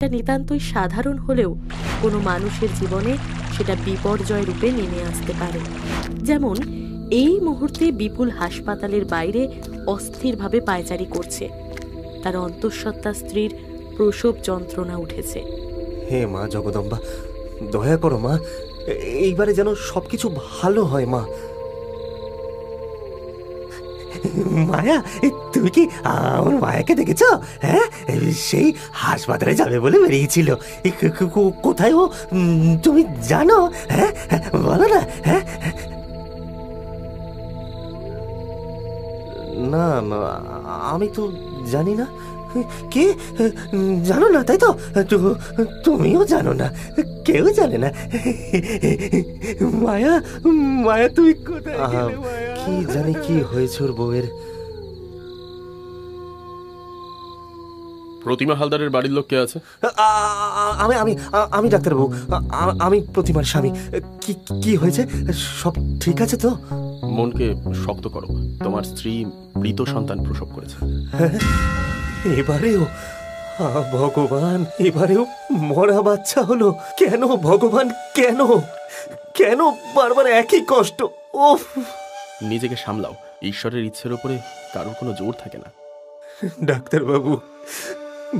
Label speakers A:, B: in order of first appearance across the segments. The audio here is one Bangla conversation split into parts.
A: যা নিতান্তই সাধারণ হলেও কোনো মানুষের জীবনে সেটা বিপর্যয় রূপে নেমে আসতে পারে। যেমন এই মুহূর্তে বিপুল হাসপাতালের বাইরে অস্থিরভাবে পায়চারি করছে। তার অন্তঃসত্ত্বা স্ত্রীর প্রসব যন্ত্রণা উঠেছে।
B: হে মা জগদম্বা, দয়া করো মা, এইবারে যেন সবকিছু ভালো হয় মা। মায়া, তুমি কি আমার মায়াকে দেখেছ? হ্যাঁ, সেই হাসপাতালে যাবে বলে বেরিয়েছিল। কোথায় ও তুমি জানো? হ্যাঁ, বলো না। হ্যাঁ, না আমি তো জানি না। কে জানো না, তাই তো? তুমিও জানো না, কেউ জানে না। মায়া, মায়া তুমি কোথায় গেলে? কি জানি কি হয়েছে ওর বউয়ের।
C: প্রতিমা হালদারের বাড়ির লোক কে আছে?
B: আমি আমি আমি ডাক্তারবাবু, আমি প্রতিমার স্বামী। কি হয়েছে? সব ঠিক আছে তো?
C: মনকে শক্ত করো, তোমার স্ত্রী মৃত সন্তান প্রসব করেছে।
B: এবারেও ভগবান, এবারেও মরা বাচ্চা হলো কেন? ভগবান কেন, কেন বারবার একই কষ্ট? ওফ,
C: নিজেকে সামলাও, ঈশ্বরের ইচ্ছের উপরে কারোর কোনো জোর থাকে না।
B: ডাক্তারবাবু,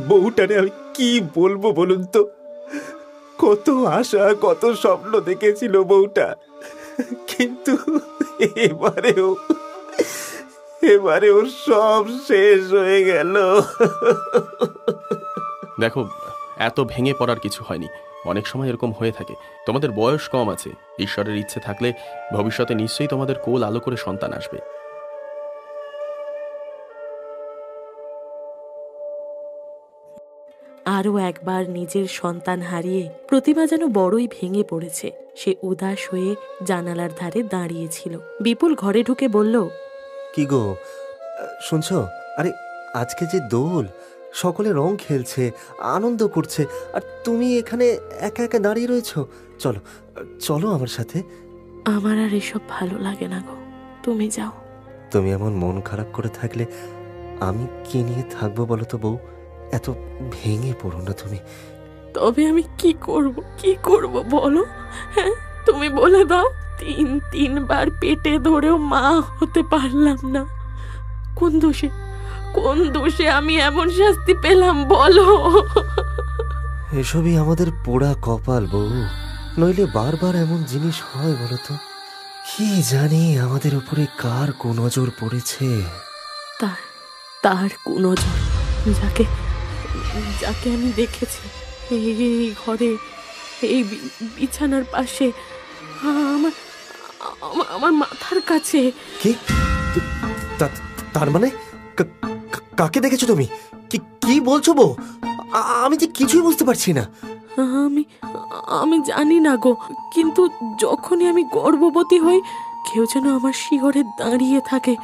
B: বউটারে আমি কি বলবো বলুন তো? কত আশা, কত স্বপ্ন দেখেছিল বউটা, কিন্তু এবারেও সব শেষ হয়ে গেল।
C: দেখো, এত ভেঙে পড়ার কিছু হয়নি, অনেক সময় এরকম হয়ে থাকে। তোমাদের বয়স কম আছে, ঈশ্বরের ইচ্ছে থাকলে ভবিষ্যতে নিশ্চয়ই তোমাদের কোল আলো করে সন্তান আসবে।
A: আরও একবার নিজের সন্তান হারিয়ে প্রতিমা যেন বড়ই ভেঙে পড়েছে। সে উদাস হয়ে জানালার ধারে দাঁড়িয়েছিল। বিপুল ঘরে ঢুকে বলল,
B: কি গো, শুনছো? আরে আজকে যে দোল, সকলে রং খেলছে, আনন্দ করছে, আর তুমি এখানে একা একা দাঁড়িয়ে রয়েছো। চলো চলো আমার সাথে।
A: আমার আর এসব ভালো লাগে না গো, তুমি যাও।
B: তুমি এমন মন খারাপ করে থাকলে আমি কি নিয়ে থাকবো বলো তো বউ? এত ভেঙে পড়ো না তুমি।
A: তবে আমি কি করব বলো? হ্যাঁ, তুমি বলে দাও। তিনবার পেটে ধরেও মা হতে পারলাম না। কোন দোষে আমি এমন শাস্তি পেলাম বলো?
B: এসবই আমাদের পোড়া কপাল বউ, নইলে বারবার এমন জিনিস হয় বলো তো? কি জানি আমাদের উপরে কার কুনজর পড়েছে।
A: তার কুনজর, যাকে আমি দেখেছি এই ঘরে, এই বিছানার পাশে, আমার মাথার কাছে।
B: কি? তার মানে কাকে দেখেছো তুমি? কি বলছো বউ? আমি যে কিছুই বুঝতে পারছি না।
A: আমি জানি না গো, কিন্তু যখনই আমি গর্ভবতী হই কেউ যেন আমার শিহরে দাঁড়িয়ে থাকে।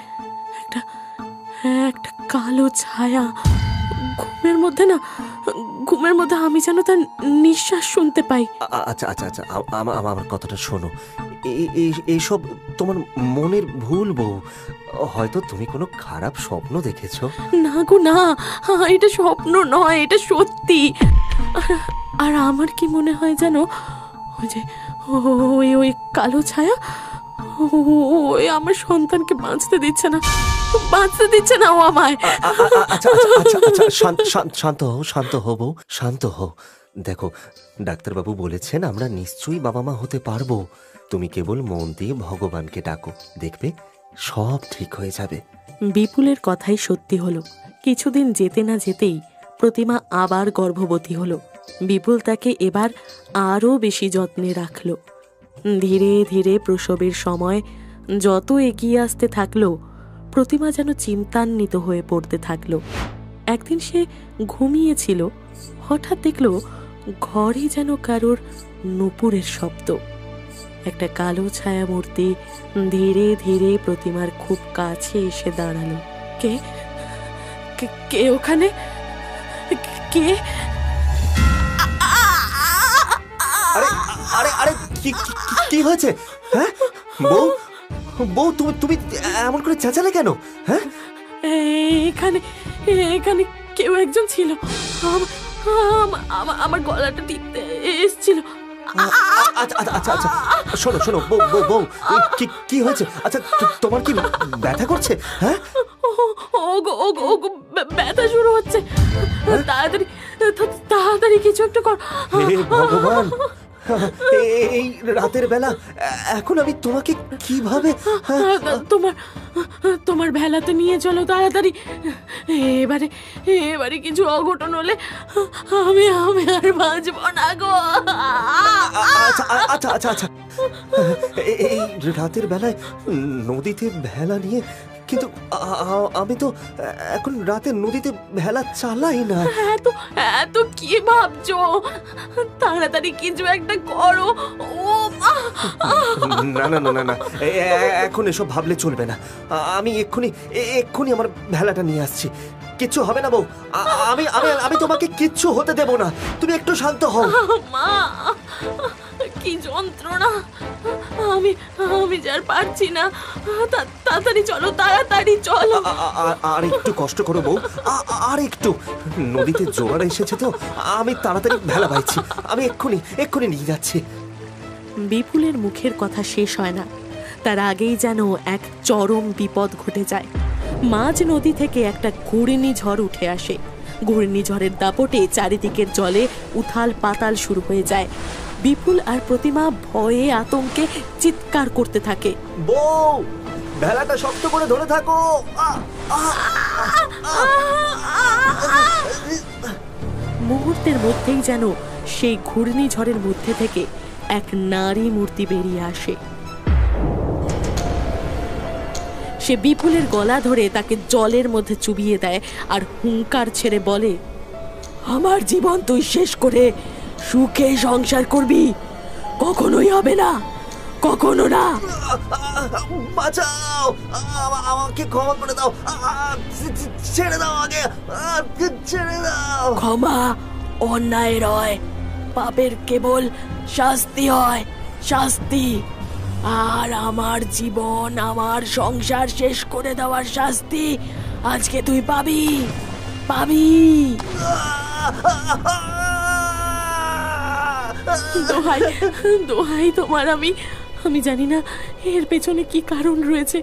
A: একটা কালো ছায়া ঘুমের মধ্যে আমি যেন তার নিঃশ্বাস শুনতে পাই।
B: আচ্ছা আচ্ছা আচ্ছা, আমার কথাটা শোনো। এইসব তোমার মনের ভুল বউ, হয়তো তুমি কোনো খারাপ স্বপ্ন দেখেছো।
A: না গো না, এটা স্বপ্ন নয়, এটা সত্যি। আর আমার কি মনে হয় জানো, ওই কালো ছায়া ওই আমার সন্তানকে বাঁচতে দিচ্ছে না ও আমায়।
B: আচ্ছা আচ্ছা আচ্ছা, শান্ত হও বউ, শান্ত হও। দেখো, ডাক্তারবাবু বলেছেন আমরা নিশ্চয়ই বাবা মা হতে পারবো। তুমি কেবল মন দিয়ে ভগবানকে ডাকো, দেখবে সব ঠিক হয়ে যাবে।
A: বিপুলের কথাই সত্যি হলো। কিছুদিন যেতে না যেতেই প্রতিমা আবার গর্ভবতী হলো। বিপুল তাকে এবার আরও বেশি যত্নে রাখলো। ধীরে ধীরে প্রসবের সময় যত এগিয়ে আসতে থাকলো, প্রতিমা যেন চিন্তান্বিত হয়ে পড়তে থাকলো। একদিন সে ঘুমিয়েছিল, হঠাৎ দেখলো ঘরে যেন কারোর নুপুরের শব্দ। একটা কালো ছায়া মূর্তি ধীরে ধীরে প্রতিমার খুব কাছে এসে দাঁড়ালো। কে ওখানে? কে?
B: আরে আরে কি হয়েছে? হ্যাঁ বউ, তুমি এমন করে চেঁচালে কেন? হ্যাঁ,
A: এখানে কেউ একজন ছিল, আমার গলাটা টিপতে এসেছিল।
B: আচ্ছা আচ্ছা আচ্ছা আচ্ছা, শোনো শোনো বউ বউ বউ, কি হয়েছে? আচ্ছা তোমার কি ব্যথা করছে? হ্যাঁ,
A: ওগো ব্যথা শুরু হচ্ছে। তাড়াতাড়ি তাড়াতাড়ি কিছু একটা কর।
B: হে ভগবান, এই রাতের বেলা এখন আমি তোমাকে কিভাবে?
A: তোমার ভেলাতে নিয়ে চলো তাড়াতাড়ি। এবারে কিছু অঘটন হলে আমি আর বাঁচব না গো।
B: আচ্ছা আচ্ছা আচ্ছা আচ্ছা, এই রাতের বেলায় নদীতে ভেলা নিয়ে? কিন্তু আমি তো এখন রাতে নদীতে ভেলা চালাই না।
A: এত কি ভাবছো? তাড়াতাড়ি কিছু একটা করো। ও
B: না না না না না, এখন এসব ভাবলে চলবে না। আমি এক্ষুনি আমার ভেলাটা নিয়ে আসছি। কিচ্ছু হবে না বউ, আমি আমি আমি তোমাকে কিচ্ছু হতে দেব না। তুমি একটু শান্ত হও।
A: মা, কি যন্ত্রণা! আমি যার পারছি না। তাড়াতাড়ি চলো, তাড়াতাড়ি চলো।
B: আর একটু কষ্ট করো বউ, আর একটু। নদীতে জোয়ার এসেছে তো, আমি তাড়াতাড়ি ভেলা পাইছি। আমি এক্ষুনি নিয়ে যাচ্ছি।
A: বিপুলের মুখের কথা শেষ হয় না, তার আগেই যেন এক চরম বিপদ ঘটে যায়। মাঝ নদী থেকে একটা ঘূর্ণিঝড় উঠে আসে। ঘূর্ণিঝড়ের দাপটে চারিদিকের জলে উথাল পাতাল শুরু হয়ে যায়। বিপুল আর প্রতিমা ভয়ে আতঙ্কে চিৎকার করতে থাকে।
B: বউ, ভেলাটা শক্ত করে ধরে থাকো।
A: মুহূর্তের মধ্যেই যেন সেই ঘূর্ণিঝড়ের মধ্যে থেকে এক নারী মূর্তি বেরিয়ে আসে। সে বিপুলের গলা ধরে তাকে জলের মধ্যে চুবিয়ে দেয় আর হুঙ্কার ছেড়ে বলে, আমার জীবন তুই শেষ করে সুখে সংসার করবি? কখনোই হবে না, কখনো না।
B: বাঁচাও, আমাকে ক্ষমা করে দাও। ছেড়ে দাও, আগে ছেড়ে দাও।
A: ক্ষমা অন্যায়ের হয়, পাপের কেবল শাস্তি হয়, শাস্তি। আর আমার জীবন, আমার সংসার শেষ করে দেওয়ার শাস্তি আজকে তুই পাবি। দোহাই তোমার, আমি জানি না এর পেছনে কি কারণ রয়েছে,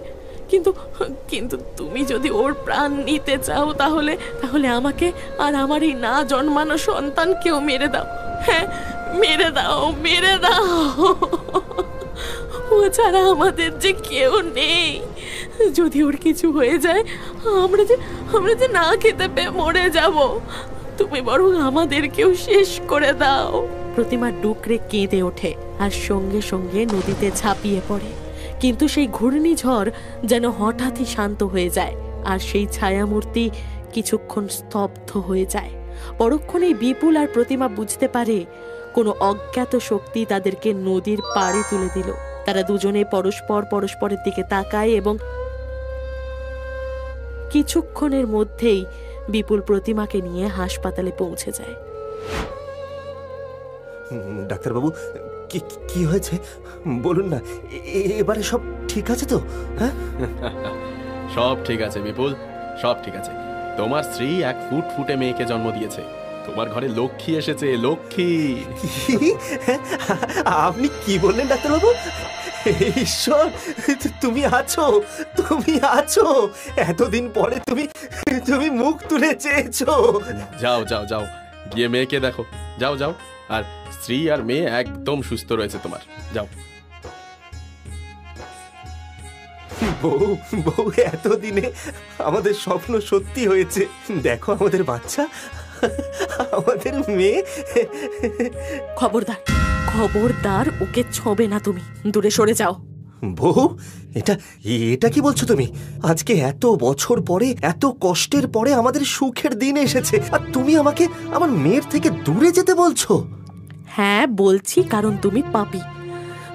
A: কিন্তু তুমি যদি ওর প্রাণ নিতে চাও তাহলে আমাকে আর আমার এই না জন্মানো সন্তানকেও মেরে দাও। হ্যাঁ, মেরে দাও। ও ছাড়া আমাদের যে কেউ নেই। যদি ওর কিছু হয়ে যায়, আমরা যে না খেতে পেয়ে মরে যাব। তুমি বরং আমাদেরকেও শেষ করে দাও। প্রতিমা ডুকরে কেঁদে ওঠে আর সঙ্গে সঙ্গে নদীতে ঝাঁপিয়ে পড়ে। কিন্তু সেই ঘূর্ণিঝড় যেন হঠাৎই শান্ত হয়ে যায় আর সেই ছায়ামূর্তি কিছুক্ষণ স্তব্ধ হয়ে যায়। পরক্ষণেই বিপুল আর প্রতিমা বুঝতে পারে কোনো অজ্ঞাত শক্তি তাদেরকে নদীর পাড়ে তুলে দিল। তারা দুজনে পরস্পরের দিকে তাকায় এবং কিছুক্ষণের মধ্যেই বিপুল প্রতিমাকে নিয়ে হাসপাতালে পৌঁছে যায়।
B: ডাক্তারবাবু, কি হয়েছে বলুন না। এবারে সব ঠিক আছে তো? হ্যাঁ,
C: সব ঠিক আছে বিপুল, সব ঠিক আছে। তোমার স্ত্রী এক ফুটফুটে মেয়েকে জন্ম দিয়েছে। তোমার ঘরে লক্ষ্মী এসেছে, লক্ষ্মী।
B: আপনি কি বললেন ডাক্তারবাবু? ঈশ্বর, তুমি আছো। এতদিন পরে তুমি মুখ তুলে চেয়েছো।
C: যাও গিয়ে মেয়েকে দেখো। যাও। আর স্ত্রী আর মেয়ে একদম সুস্থ রয়েছে তোমার। যাও।
B: বউ, এতদিনে আমাদের স্বপ্ন সত্যি হয়েছে। দেখো আমাদের বাচ্চা, আমাদের মেয়ে।
A: খবরদার ওকে ছোঁবে না, তুমি দূরে সরে যাও।
B: বউ, এটা কি বলছো তুমি? আজকে এত বছর পরে, এত কষ্টের পরে আমাদের সুখের দিন এসেছে, আর তুমি আমাকে আমার মেয়ের থেকে দূরে যেতে বলছো?
A: হ্যাঁ বলছি, কারণ তুমি পাপী,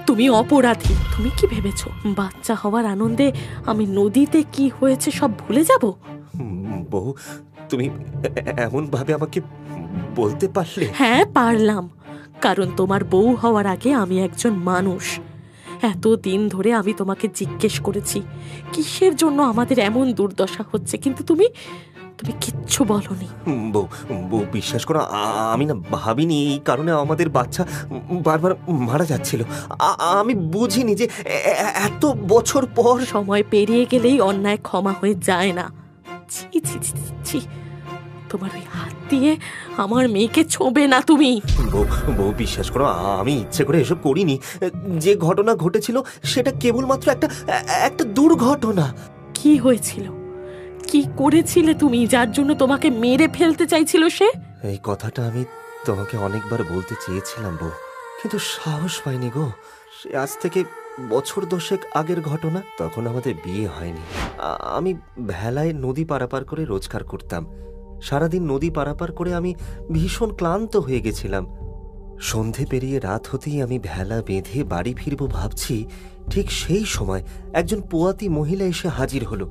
A: তুমি অপরাধী। তুমি কি ভেবেছো বাচ্চা হওয়ার আনন্দে আমি নদীতে কি হয়েছে সব ভুলে যাব?
B: বউ, তুমি এমন ভাবে আমাকে বলতে পারলে?
A: হ্যাঁ পারলাম, কারণ তোমার বউ হওয়ার আগে আমি একজন মানুষ। এতদিন ধরে আমি তোমাকে জিজ্ঞেস করেছি কিসের জন্য আমাদের এমন দুর্দশা হচ্ছে, কিন্তু তুমি কিচ্ছু বলনি।
B: বউ, বউ বিশ্বাস করো, আমি না ভাবিনি এই কারণে আমাদের বাচ্চা বারবার মারা যাচ্ছিল। আমি বুঝিনি যে এত বছর পর।
A: সময় পেরিয়ে গেলেই অন্যায় ক্ষমা হয়ে যায় না। ছি ছি ছি ছি, তোমার ওই হাত দিয়ে আমার মেয়েকে ছোঁবে না তুমি।
B: বউ, বউ বিশ্বাস করো, আমি ইচ্ছে করে এসব করিনি। যে ঘটনা ঘটেছিল সেটা কেবলমাত্র একটা দুর্ঘটনা।
A: কি হয়েছিল? কি করেছিলে তুমি যার জন্য তোমাকে মেরে ফেলতে চাইছিল সে?
B: এই কথাটা আমি তোমাকে অনেকবার বলতে চেয়েছিলাম বউ, কিন্তু সাহস পাইনি গো। সে আজ থেকে বছর 10 আগের ঘটনা। তখন আমাদের বিয়ে হয়নি। আমি ভেলায় নদী পারাপার করে রোজগার করতাম। সারাদিন নদী পারাপার করে আমি ভীষণ ক্লান্ত হয়ে গেছিলাম। সন্ধে পেরিয়ে রাত হতেই আমি ভেলা বেঁধে বাড়ি ফিরবো ভাবছি, ঠিক সেই সময় একজন পোয়াতি মহিলা এসে হাজির হলো।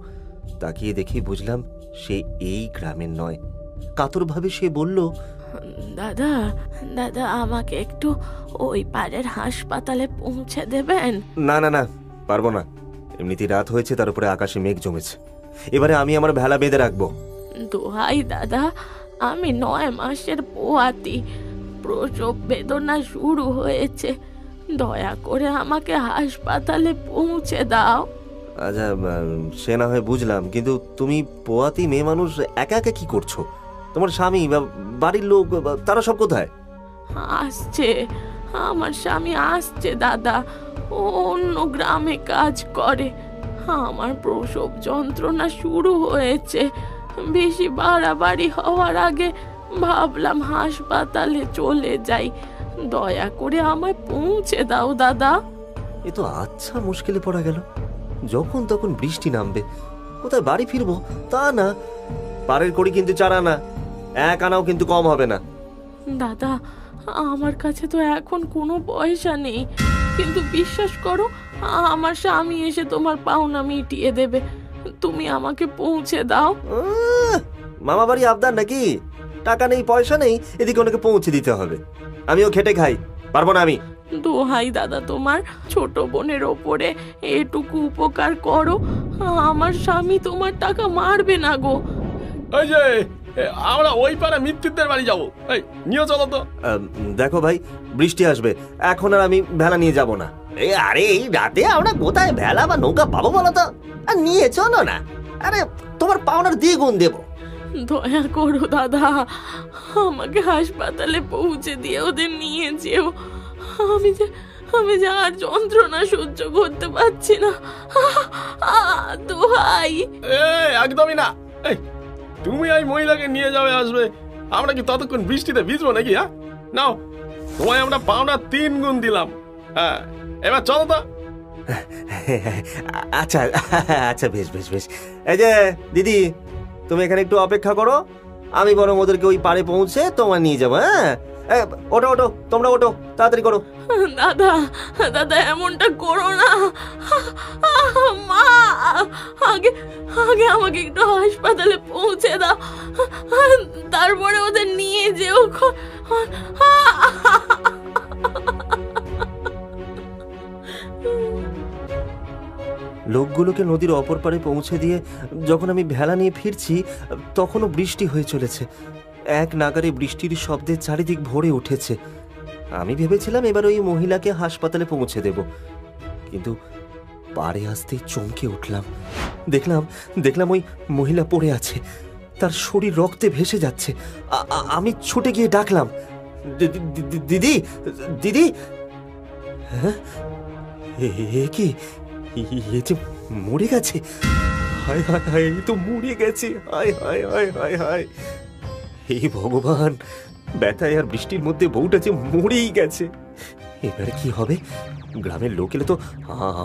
B: তাকিয়ে দেখে বুঝলাম সে এই গ্রামের নয়। কাতরভাবে সে বলল,
A: দাদা দাদা, আমাকে একটু ওই পাড়ের হাসপাতালে পৌঁছে দেবেন?
B: না না না, পারবো না। এমনিতেই রাত হয়েছে, তার উপরে আকাশে মেঘ জমেছে। এবারে আমি আমার ভেলা বেঁধে রাখবো।
A: দোহাই দাদা, আমি 9 মাসের পোয়াতি, প্রসব বেদনা শুরু হয়েছে, দয়া করে আমাকে হাসপাতালে পৌঁছে দাও।
B: আচ্ছা, সে না হয় বুঝলাম, কিন্তু তুমি পোয়াতি মেয়ে মানুষ একা একা কি করছো? তোমার স্বামী বা বাড়ির লোক তারা সব কোথায়?
A: আসছে, আমার স্বামী আসছে দাদা, ও অন্য গ্রামে কাজ করে। আমার প্রসব যন্ত্রণা শুরু হয়েছে, বেশি বাড়াবাড়ি হওয়ার আগে ভাবলাম হাসপাতালে চলে যাই, দয়া করে আমায় পৌঁছে দাও দাদা।
B: এ তো আচ্ছা মুশকিলে পড়া গেল। যখন তখন বৃষ্টি নামবে, কোথায় বাড়ি ফিরবো তা না। পাড়ের কড়ি কিন্তু 4 আনা, 1 আনাও কিন্তু কম হবে না।
A: দাদা, আমার কাছে তো এখন কোনো পয়সা নেই, কিন্তু বিশ্বাস করো আমার স্বামী এসে তোমার পাওনা মিটিয়ে দেবে। তুমি আমাকে পৌঁছে দাও।
B: মামা বাড়ি আবদার নাকি? টাকা নেই পয়সা নেই, এদিকে ওনাকে পৌঁছে দিতে হবে। আমিও খেটে খাই, পারবো না আমি।
A: দোহাই দাদা তোমার, ছোট বোনের ওপরে এটুকু উপকার করো, আমার স্বামী তোমার টাকা মারবে না গো।
C: ওই যে আমরা ওই পাড়া মৃত্যুদের বাড়ি যাবো, এই নিয়ে চলো তো।
B: দেখো ভাই, বৃষ্টি আসবে, এখন আর আমি ভেলা নিয়ে যাব না। আরে এই রাতে আমরা কোথায় ভেলা বা নৌকা পাবো বলো তো? আর নিয়ে চলো না। আরে তোমার পাওনার দ্বিগুণ দেবো।
A: দয়া করো দাদা, আমাকে হাসপাতালে পৌঁছে দিয়ে ওদের নিয়ে যেও। আমি যে আর যন্ত্রণা সহ্য করতে পারছি না। দোহাই।
C: একদমই না। এই তুমি এই মহিলাকে নিয়ে যাবে আসবে, আমরা কি ততক্ষণ বৃষ্টিতে ভিজবো নাকি? হ্যাঁ, নাও, তোমায় আমরা পাওনা 3 গুণ দিলাম। হ্যাঁ, এবার চলো তো।
B: আচ্ছা আচ্ছা, বেশ বেশ বেশ। এই যে দিদি, তুমি এখানে একটু অপেক্ষা করো, আমি বরং ওদেরকে ওই পাড়ে পৌঁছে তোমার নিয়ে যাবো। হ্যাঁ, ওঠো ওঠো, তোমরা ওঠো, তাড়াতাড়ি করো।
A: দাদা দাদা, এমনটা করো না। মা, আগে আমাকে একটু হাসপাতালে পৌঁছে দাও, তারপরে ওদের নিয়ে যেও।
B: লোকগুলোকে নদীর অপর পাড়ে পৌঁছে দিয়ে যখন আমি ভেলা নিয়ে ফিরছি, তখনও বৃষ্টি হয়ে চলেছে। এক নাগারে বৃষ্টির শব্দে চারিদিক ভরে উঠেছে। আমি ভেবেছিলাম এবার ওই মহিলাকে হাসপাতালে পৌঁছে দেব, কিন্তু পাড়ে আসতেই চমকে উঠলাম। দেখলাম ওই মহিলা পড়ে আছে, তার শরীর রক্তে ভেসে যাচ্ছে। আমি ছুটে গিয়ে ডাকলাম, দিদি দিদি। হ্যাঁ, এ কি? এ যে মরে গেছে! হায় হায় হায়, এই তো মরে গেছে! হায় হায় হায় হায় হায়! এই ভগবান, ব্যথায় আর বৃষ্টির মধ্যে বউটা যে মরেই গেছে। এবারে কি হবে? গ্রামের লোক এলে তো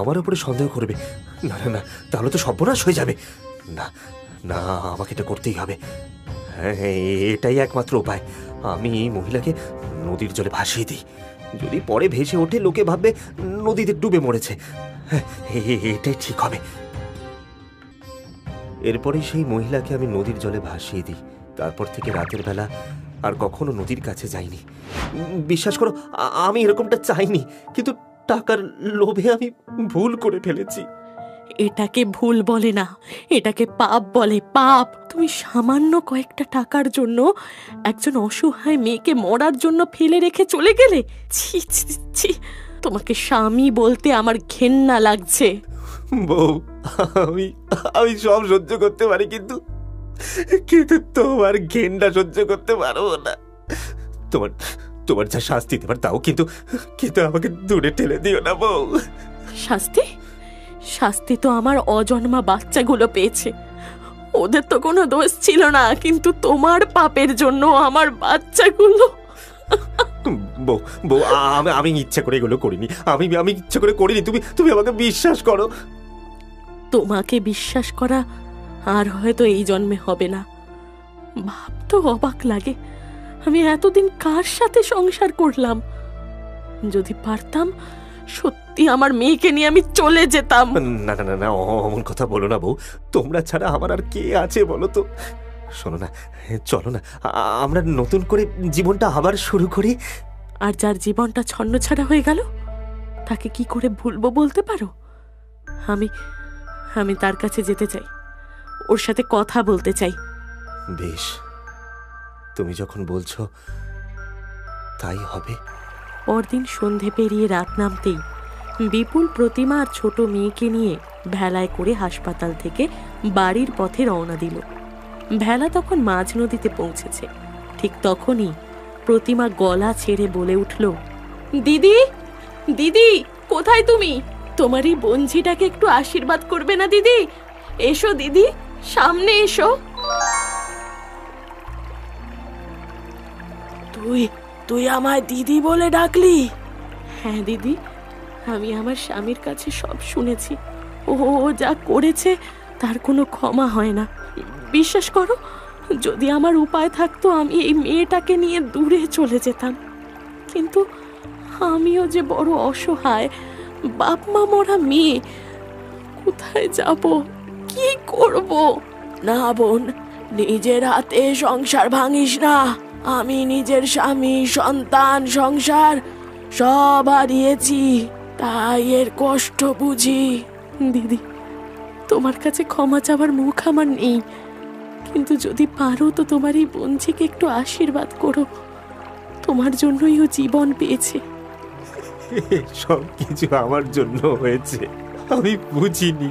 B: আমার উপরে সন্দেহ করবে। না না না, তাহলে তো সর্বনাশ হয়ে যাবে। না না, আমাকে এটা করতেই হবে। হ্যাঁ, এটাই একমাত্র উপায়। আমি এই মহিলাকে নদীর জলে ভাসিয়ে দিই। যদি পরে ভেসে ওঠে, লোকে ভাববে নদীতে ডুবে মরেছে। এটাই ঠিক হবে। এরপরে সেই মহিলাকে আমি নদীর জলে ভাসিয়ে দিই। তারপর থেকে রাতের বেলা আর কখনো নদীর কাছে যাইনি। বিশ্বাস করো, আমি এরকমটা চাইনি, কিন্তু টাকার লোভে আমি ভুল করে ফেলেছি।
A: এটাকে ভুল বলে না, এটাকে পাপ বলে, পাপ। তুমি সামান্য কয়েকটা টাকার জন্য একজন অসহায় মেয়েকে মরার জন্য ফেলে রেখে চলে গেলে। ছি ছি ছি, তোমাকে স্বামী বলতে আমার ঘেন্না লাগছে।
B: বউ, আমি আমি সব সহ্য করতে পারি, কিন্তু কিন্তু তোমার ঘেন্না সহ্য করতে পারবো না। তোমার তোমার যা শাস্তি দেবার দাও, কিন্তু কিন্তু আমাকে দূরে ঠেলে দিও না বউ।
A: শাস্তি? শাস্তি তো আমার অজন্মা বাচ্চাগুলো পেয়েছে। ওদের তো কোনো দোষ ছিল না, কিন্তু তোমার পাপের জন্য আমার বাচ্চাগুলো।
B: বউ বউ, আমি ইচ্ছা করে এগুলো করিনি, আমি ইচ্ছা করে করিনি। তুমি তুমি আমাকে বিশ্বাস করো।
A: তোমাকে বিশ্বাস করা আর হয়তো এই জন্মে হবে না। ভাবতো অবাক লাগে, আমি এতদিন কার সাথে সংসার করলাম। যদি পারতাম সত্যি আমার মেয়েকে নিয়ে আমি চলে যেতাম।
B: না না না না, অমন কথা বলো না বউ। তোমরা ছাড়া আমার আর কে আছে বলো তো? শোনো না, চলো না, আমরা নতুন করে জীবনটা আবার শুরু করি।
A: আর যার জীবনটা ছন্নছাড়া হয়ে গেল, তাকে কি করে ভুলবো বলতে পারো? আমি আমি তার কাছে যেতে চাই, ওর সাথে কথা বলতে চাই।
B: বেশ, তুমি যখন বলছো তাই হবে।
A: পরদিন সন্ধে পেরিয়ে রাত নামতেই বিপুল প্রতিমা আর ছোট মেয়েকে নিয়ে ভেলায় করে হাসপাতাল থেকে বাড়ির পথে রওনা দিল। ভেলা তখন মাঝ নদীতে পৌঁছেছে। ঠিক তখনই প্রতিমা গলা ছেড়ে বলে উঠল, দিদি, দিদি, কোথায় তুমি? তোমার এই বঞ্ঝিটাকে একটু আশীর্বাদ করবে না দিদি? এসো দিদি, সামনে এসো। তুই তুই আমায় দিদি বলে ডাকলি? হ্যাঁ দিদি, আমি আমার স্বামীর কাছে সব শুনেছি। ও যা করেছে তার কোনো ক্ষমা হয় না। বিশ্বাস করো, যদি আমার উপায় থাকতো আমি এই মেয়েটাকে নিয়ে দূরে চলে যেতাম, কিন্তু আমিও যে বড় অসহায়, বাপ মা মরা মেয়ে। কোথায় যাব, কি করব? না বোন, নিজের হাতে সংসার ভাঙিস না। আমি নিজের স্বামী, সন্তান, সংসার সব হারিয়েছি, তাই এর কষ্ট বুঝি। দিদি, তোমার কাছে ক্ষমা চাওয়ার মুখ আমার নেই, কিন্তু যদি পারো তো তোমার এই বঞ্চিকে একটু আশীর্বাদ করো। তোমার জন্যই ও জীবন পেয়েছে।
B: সব কিছু আমার জন্য হয়েছে। আমি বুঝিনি,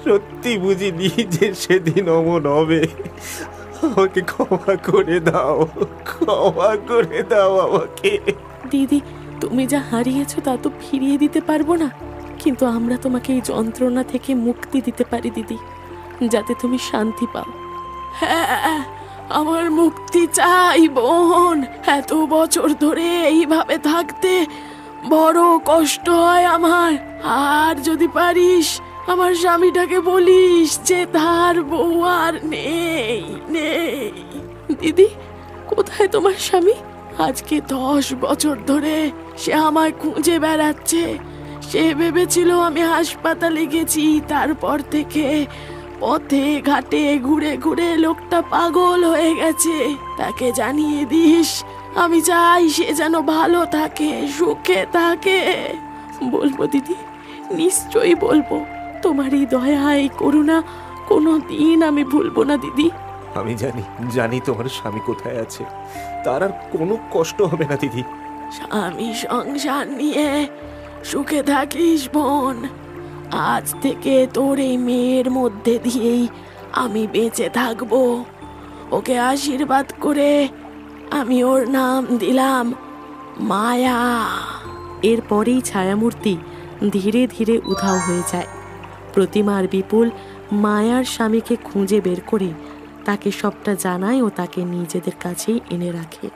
B: সত্যি বুঝিনি যে সেদিন অমন হবে। আমাকে ক্ষমা করে দাও, ক্ষমা করে দাও আমাকে।
A: দিদি, তুমি যা হারিয়েছো তা তো ফিরিয়ে দিতে পারবো না, কিন্তু আমরা তোমাকে এই যন্ত্রণা থেকে মুক্তি দিতে পারি দিদি, যাতে তুমি শান্তি পাও। হ্যাঁ, আমার মুক্তি চাই বোন। এত বছর ধরে এইভাবে থাকতে বড় কষ্ট হয় আমার। আর যদি পারিস আমার স্বামীটাকে বলিস যে তার বউ আর নেই নেই। দিদি, কোথায় তোমার স্বামী? আজকে 10 বছর ধরে সে আমায় খুঁজে বেড়াচ্ছে। সে ভেবেছিল আমি হাসপাতালে গেছি, তারপর থেকে পথে ঘাটে ঘুরে ঘুরে লোকটা পাগল হয়ে গেছে। তাকে জানিয়ে দিস, আমি চাই সে যেন ভালো থাকে, সুখে থাকে। বলবো দিদি, নিশ্চয়ই বলবো। তোমার এই দয়া, এই করুণা কোনো দিন আমি ভুলবো না দিদি।
B: আমি জানি তোমার স্বামী কোথায় আছে, তার আর কোনো কষ্ট হবে না দিদি।
A: স্বামী সংসার নিয়ে সুখে থাকিস বোন। আজ থেকে তোর এই মেয়ের মধ্যে দিয়েই আমি বেঁচে থাকবো। ওকে আশীর্বাদ করে আমি ওর নাম দিলাম মায়া। এরপরেই ছায়ামূর্তি ধীরে ধীরে উধাও হয়ে যায়। প্রতিমা আর বিপুল মায়ার স্বামীকে খুঁজে বের করে তাকে সবটা জানায় ও তাকে নিজেদের কাছেই এনে রাখে।